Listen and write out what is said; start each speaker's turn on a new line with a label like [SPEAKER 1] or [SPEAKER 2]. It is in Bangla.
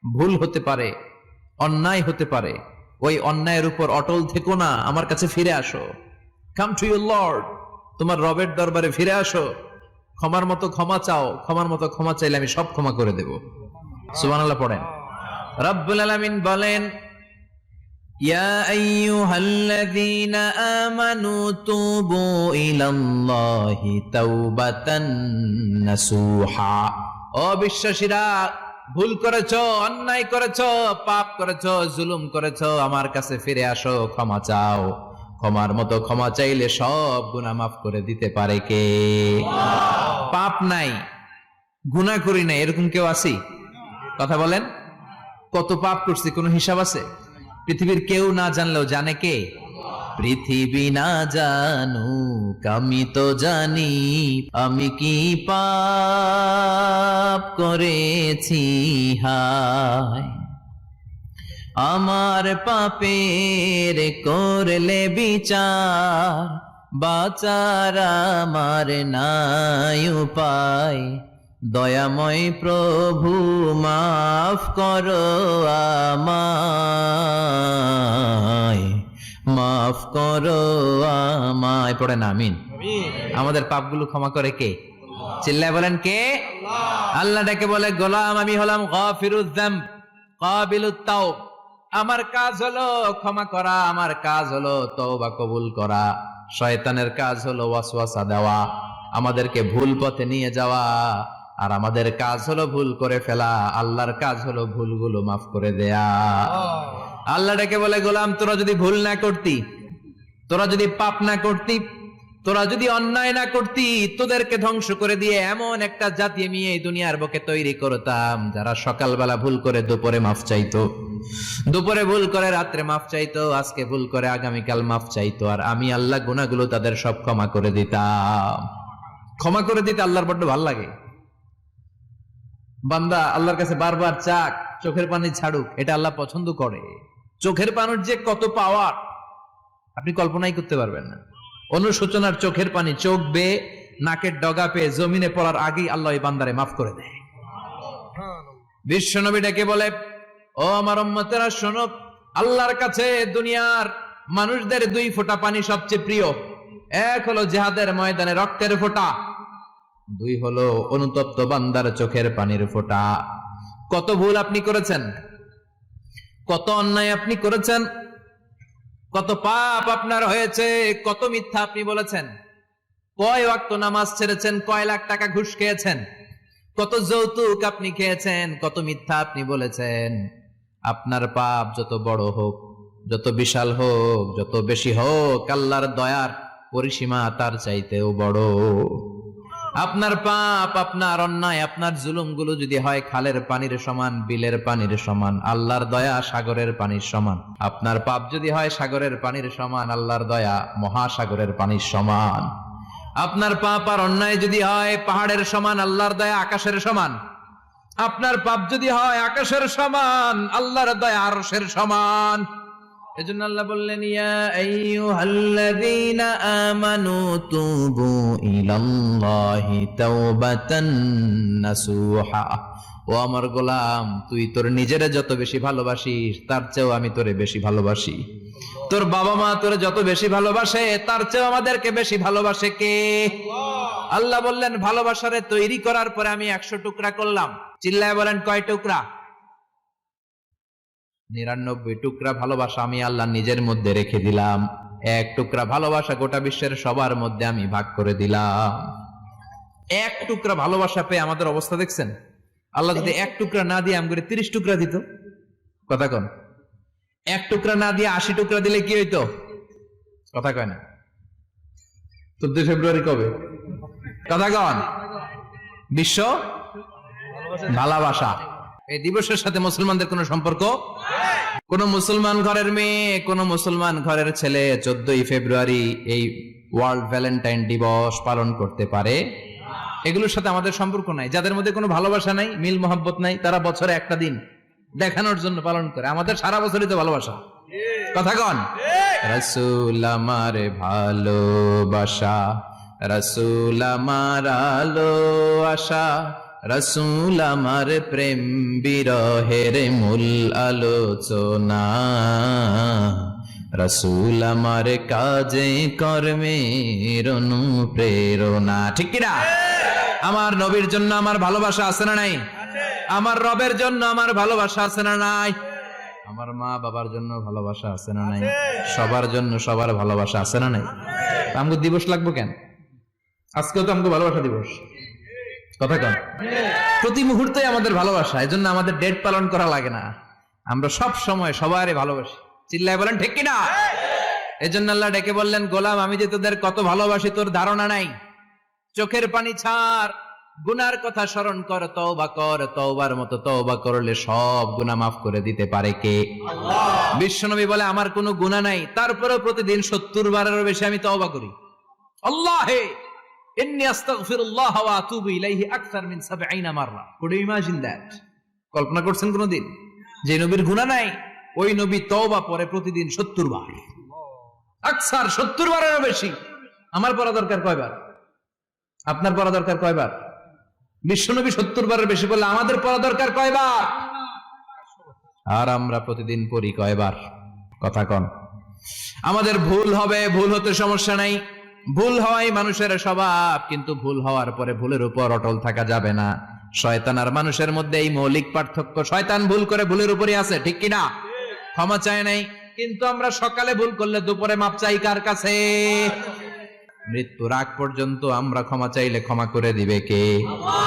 [SPEAKER 1] ভুল হতে পারে, অন্যায় হতে পারে, ওই অন্যায়ের উপর অটল থেকো না, আমার কাছে ফিরে আসো। কাম টু ইউর লর্ড, তোমার রবের দরবারে ফিরে আসো, ক্ষমার মতো ক্ষমা চাও, ক্ষমার মতো ক্ষমা চাইলে আমি সব ক্ষমা করে দেব। সুবহানাল্লাহ পড়েন। রব্বুল আলামিন বলেন, ইয়া আইয়ুহাল্লাযীনা আমানু তুবু ইলাল্লাহি তাওবাতান নাসুহা। ও বিশ্বাসীরা, ভুল করেছো, অন্যায় করেছো, পাপ করেছো, জুলুম করেছো, আমার কাছে ফিরে আসো, ক্ষমা চাও। ক্ষমার মতো ক্ষমা চাইলে সব গুনাহ মাফ করে দিতে পারে কে? পাপ নাই, গুনাহ করি নাই, এরকম কেউ আছি? কথা বলেন। কত পাপ করছি, কোনো হিসাব আছে? পৃথিবীর কেউ না জানলেও জানে কে? পৃথিবী না জানুক আমি তো জানি, আমি কি পাপ করেছি হায়। আমার পাপের করলে বিচার, বাঁচার আমার নাই উপায়। দয়াময় প্রভু মাফ করো আমায়, মাফ করো আমায়। পড়েন আমিন। আমাদের পাপগুলো ক্ষমা করে কে? চিল্লায় বলেন কে? আল্লাহ ডেকে বলে, গোলাম আমি হলাম গাফিরুয যামব কাবিলুত তাওব। আমার কাজ হলো ক্ষমা করা, আমার কাজ হলো তওবা কবুল করা। শয়তানের কাজ হলো ওয়াসওয়াসা দেওয়া, আমাদেরকে ভুল পথে নিয়ে যাওয়া। আর আমাদের কাজ হলো ভুল করে ফেলা, আল্লাহর কাজ হলো ভুলগুলো মাফ করে দেয়া। আল্লাহ ডেকে বলে, গোলাম তোরা যদি ভুল না করতি, তোরা যদি পাপ না করতি, তোরা যদি অন্যায় না করতি, তোদেরকে ধ্বংস করে দিয়ে এমন একটা জাতি আমি এই দুনিয়ার বুকে তৈরি করতাম, যারা সকালবেলা ভুল করে দুপুরে মাফ চাইতো, দুপুরে ভুল করে রাত্রে মাফ চাইতো, আজকে ভুল করে আগামীকাল মাফ চাইতো। আর আমি আল্লাহ গুনাহগুলো তাদের সব ক্ষমা করে দিতাম। ক্ষমা করে দিতে আল্লাহর বড্ড ভালো লাগে। বান্দা আল্লাহর কাছে বারবার চাক, চোখের পানি ছাড়ুক, এটা আল্লাহ পছন্দ করে। চোখের পানির যে কত পাওয়ার আপনি কল্পনাই করতে পারবেন না। অনুশোচনার চোখের পানি চোখ বেয়ে নাকের ডগা পেয়ে জমিনে পড়ার আগেই আল্লাহ এই বান্দারে মাফ করে দেয়। বিশ্বনবী ডেকে বলে, ও আমার উম্মতেরা শোনো, আল্লাহর কাছে দুনিয়ার মানুষদের দুই ফোঁটা পানি সবচেয়ে প্রিয়। এক হলো জিহাদের ময়দানে রক্তের ফোঁটা, দুই হলো অনুতপ্ত বান্দার চোখের পানির ফোঁটা। কত ভুল আপনি করেছেন, কত অন্যায় আপনি করেছেন, কত পাপ আপনার হয়েছে, কত মিথ্যা আপনি বলেছেন, কয় ওয়াক্ত নামাজ ছেড়েছেন, কয় লাখ টাকা ঘুষ খেয়েছেন, কত যৌতুক আপনি খেয়েছেন, কত মিথ্যা আপনি বলেছেন। আপনার পাপ যত বড় হোক, যত বিশাল হোক, যত বেশি হোক, আল্লাহর দয়ার পরিসীমা তার চাইতেও বড়। আপনার পাপ, আপনার অন্যায়, আপনার জুলুমগুলো যদি হয় খালের পানির সমান, বিলের পানির সমান, আল্লাহর দয়া সাগরের পানির সমান। আপনার পাপ যদি হয় সাগরের পানির সমান, আল্লাহর দয়া মহাসাগরের পানির সমান। আপনার পাপ আর অন্যায় যদি হয় পাহাড়ের সমান, আল্লাহর দয়া আকাশের সমান। আপনার পাপ যদি হয় আকাশের সমান, আল্লাহর দয়া আরশের সমান। এজন্য আল্লাহ বললেন, ইয়া আইয়ুহাল্লাযীনা আমানু তুবু ইলাল্লাহি তাওবাতান নাসুহা। ও আমার গোলাম, তুই তোর নিজেরে যত বেশি ভালোবাসিস, তার চেয়েও আমি তোরে বেশি ভালোবাসি। তোর বাবা মা তোরে যত বেশি ভালোবাসে, তার চেয়েও আমাদেরকে বেশি ভালোবাসে কে? আল্লাহ বললেন, ভালোবাসারে তৈরি করার পরে আমি 100 টুকরা করলাম। চিল্লায় বলেন, কয় টুকরা? 99 টুকরা ভালোবাসা আমি আল্লাহ নিজের মধ্যে রেখে দিলাম। 1 টুকরা ভালোবাসা গোটা বিশ্বের সবার মধ্যে আমি ভাগ করে দিলাম। 1 টুকরা ভালোবাসা পেয়ে আমাদের অবস্থা দেখছেন? আল্লাহ যদি 1 টুকরা না দিয়ে আমাকে 30 টুকরা দিত, কথা কন, 1 টুকরা না দিয়ে 80 টুকরা দিলে কি হইতো? কথা কয় না। 14 ফেব্রুয়ারি কবে? কথা কন। বিশ্ব ভালোবাসা এই দিবসের সাথে মুসলমানদের কোন সম্পর্ক? কোন মুসলমান ঘরের মেয়ে, কোন মুসলমান ঘরের ছেলে 14 ফেব্রুয়ারি এই ওয়ার্ল্ড ভ্যালেন্টাইন দিবস পালন করতে পারে? এগুলোর সাথে আমাদের সম্পর্ক নাই। যাদের মধ্যে কোনো ভালোবাসা নাই, মিল মোহাব্বত নাই, তারা বছরে একটা দিন দেখানোর জন্য পালন করে। আমাদের সারা বছরই তো ভালোবাসা। কথা কন। রাসূল আমার ভালোবাসা, রাসূল আমার আলো আশা, রাসূল আমার প্রেম বিরহের মূল আলোচনা, রাসূল আমার কাজে কর্মের অনুপ্রেরণা। ঠিক কিনা? আমার নবীর জন্য আমার ভালোবাসা আছে না নাই? আমার রবের জন্য আমার ভালোবাসা আছে না নাই? আমার মা বাবার জন্য ভালোবাসা আছে না নাই? সবার জন্য সবার ভালোবাসা আছে না নাই? আমগো দিবস লাগবো কেন? আজকেও তো আমগো ভালোবাসা দিবস, কথা কন। প্রতি মুহূর্তে আমাদের ভালোবাসা, এজন্য আমাদের ডেট পালন করা লাগে না। আমরা সব সময় সবারই ভালোবাসি। চিল্লায় বলেন ঠিক কিনা? এজন্য আল্লাহ ডেকে বললেন, গোলাম আমি যে তোদের কত ভালোবাসি তোর ধারণা নাই। চোখের পানি ছাড়, গুনার কথা স্মরণ কর, তওবা কর। তওবার মতো তওবা করলে সব গুনাহ মাফ করে দিতে পারে কে? আল্লাহ। বিশ্বনবী বলে আমার কোনো গুনাহ নাই, তারপরেও প্রতিদিন 70 বারেরও বেশি আমি তওবা করি। আল্লাহে ইন্নী আস্তাগফিরুল্লাহ ওয়া আতুবু ইলাইহি আকসার মিন 70 মাররা। Could you imagine that? কল্পনা করছেন কোনদিন যে নবীর গুনাহ নাই, ওই নবী তওবা পড়ে প্রতিদিন 70 বার, আকসার 70 বারেরও বেশি। আমার পড়া দরকার কয়বার? আপনার পড়া দরকার কয়বার? বিশ্বনবী 70 বারের বেশি বললে আমাদের পড়া দরকার কয়বার? আর আমরা প্রতিদিন পড়ি কয়বার? কথা কন। আমাদের ভুল হবে, ভুল হতে সমস্যা নাই, ভুল হওয়াই মানুষের স্বভাব, কিন্তু ভুল হওয়ার পরে ভুলের উপর অটল থাকা যাবে না। শয়তান আর মানুষের মধ্যে এই মৌলিক পার্থক্য। শয়তান ভুল করে ভুলের উপরই আছে, ঠিক কিনা? ক্ষমা চায় নাই, কিন্তু আমরা সকালে ভুল করলে দুপুরে মাপ চাই কার কাছে? মৃত্যুর আগ পর্যন্ত আমরা ক্ষমা চাইলে ক্ষমা করে দিবে কে?